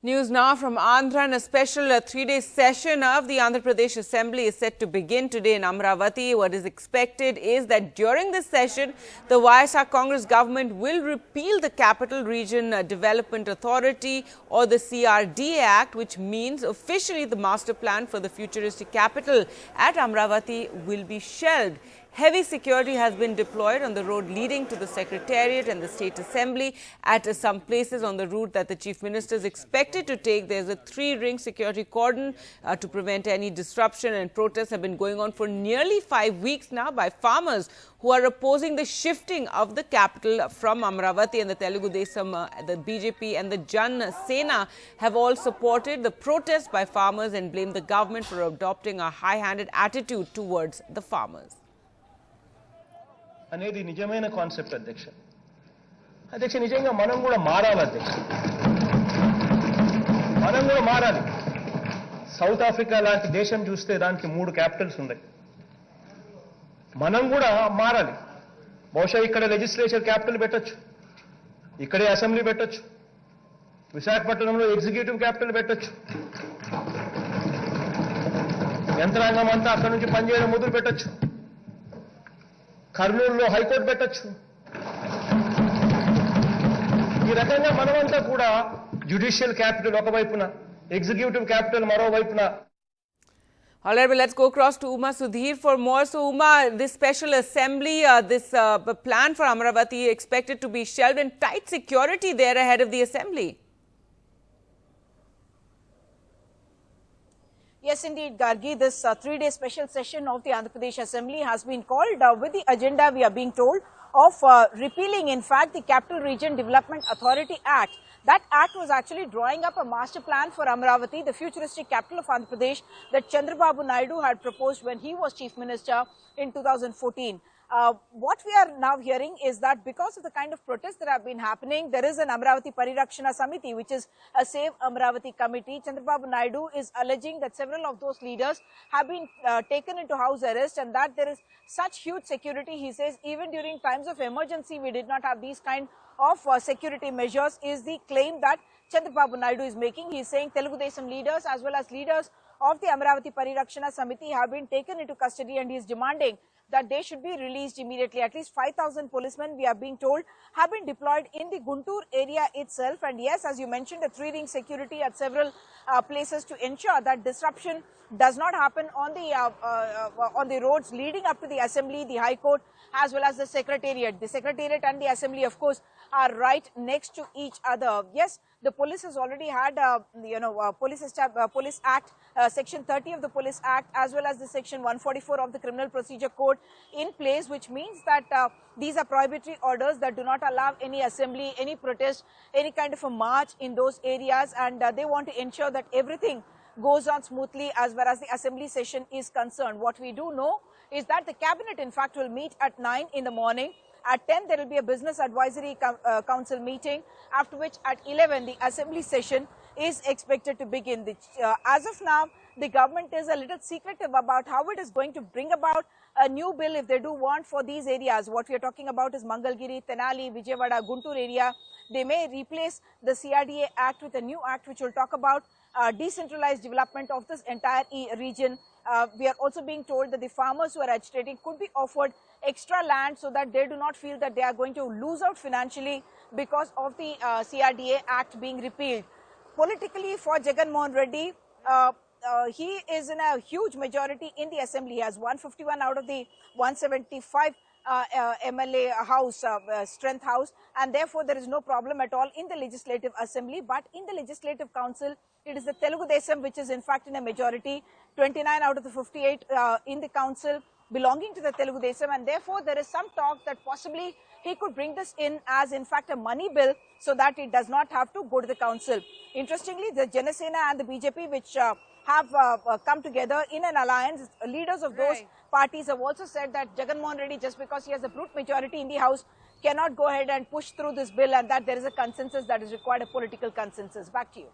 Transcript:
News now from Andhra, and a special three-day session of the Andhra Pradesh Assembly is set to begin today in Amaravati. What is expected is that during this session, the YSR Congress government will repeal the Capital Region Development Authority or the CRD Act, which means officially the master plan for the futuristic capital at Amaravati will be shelved. Heavy security has been deployed on the road leading to the Secretariat and the State Assembly. At some places on the route that the Chief Minister is expected to take, there's a three-ring security cordon to prevent any disruption, and protests have been going on for nearly 5 weeks now by farmers who are opposing the shifting of the capital from Amaravati. And the Telugu Desam, the BJP and the Jan Sena have all supported the protest by farmers and blamed the government for adopting a high-handed attitude towards the farmers. అనేది నిజమైన concept అధ్యక్ష నిజంగా మనం కూడా మారాలి అధ్యక్ష మనం కూడా మారాలి. సౌత్ ఆఫ్రికా లాంటి దేశం చూస్తే దానికి 3 క్యాపిటల్స్ ఉన్నాయి. మనం కూడా మారాలి. బహుశా ఇక్కడ లెజిస్లేచర్ క్యాపిటల్ పెట్టొచ్చు, ఇక్కడే అసెంబ్లీ పెట్టొచ్చు, విశాఖపట్నంలో ఎగ్జిక్యూటివ్ క్యాపిటల్ పెట్టొచ్చు, యంత్రాంగం అంతా అక్కడి నుంచి పనిచేయడం మొదలు పెట్టొచ్చు, కర్నూలులో హైకోర్టు పెట్టొచ్చు. ఈ రకంగా మనమంతా కూడా జ్యుడిషియల్ క్యాపిటల్ ఒకవైపున, ఎగ్జిక్యూటివ్ క్యాపిటల్ మరోవైపున. All right, well, let's go across to Uma Sudhir for more. So, Uma, this special assembly, this plan for Amaravati expected to be shelved, and tight security there ahead of the assembly. Yes, indeed, Gargi. This three-day special session of the Andhra Pradesh Assembly has been called with the agenda, we are being told, of repealing, in fact, the Capital Region Development Authority Act. That act was actually drawing up a master plan for Amaravati, the futuristic capital of Andhra Pradesh, that Chandrababu Naidu had proposed when he was Chief Minister in 2014. What we are now hearing is that because of the kind of protests that have been happening, there is an Amaravati Parirakshana Samiti, which is a Save Amaravati committee. Chandrababu Naidu is alleging that several of those leaders have been taken into house arrest, and that there is such huge security. He says even during times of emergency, we did not have these kind of security measures, is the claim that Chandrababu Naidu is making. He is saying Telugu Desam leaders as well as leaders of the Amaravati Parirakshana Samiti have been taken into custody, and he is demanding that they should be released immediately. At least 5,000 policemen, we are being told, have been deployed in the Guntur area itself. And yes, as you mentioned, a three-ring security at several places to ensure that disruption does not happen on the roads leading up to the Assembly, the High Court, as well as the Secretariat. The Secretariat and the Assembly, of course, are right next to each other. Yes, the police has already had, Police Act, Section 30 of the Police Act, as well as the Section 144 of the Criminal Procedure Code in place, which means that these are prohibitory orders that do not allow any assembly, any protest, any kind of a march in those areas, and they want to ensure that everything goes on smoothly as far as the assembly session is concerned. What we do know is that the cabinet, in fact, will meet at 9 in the morning. At 10, there will be a business advisory council meeting, after which at 11, the assembly session is expected to begin. As of now, the government is a little secretive about how it is going to bring about a new bill if they do want for these areas. What we are talking about is Mangalgiri, Tenali, Vijayawada, Guntur area. They may replace the CRDA Act with a new act which will talk about decentralized development of this entire region. We are also being told that the farmers who are agitating could be offered extra land so that they do not feel that they are going to lose out financially because of the CRDA Act being repealed. Politically, for Jaganmohan Reddy, he is in a huge majority in the assembly. He has 151 out of the 175 MLA house, strength house, and therefore there is no problem at all in the legislative assembly. But in the legislative council, it is the Telugu Desam which is in fact in a majority, 29 out of the 58 in the council belonging to the Telugu Desam, and therefore there is some talk that possibly he could bring this in as in fact a money bill so that it does not have to go to the council. Interestingly, the Janasena and the BJP, which have come together in an alliance, leaders of those parties have also said that Jaganmohan Reddy, just because he has a brute majority in the house, cannot go ahead and push through this bill, and that there is a consensus that is required, a political consensus. Back to you.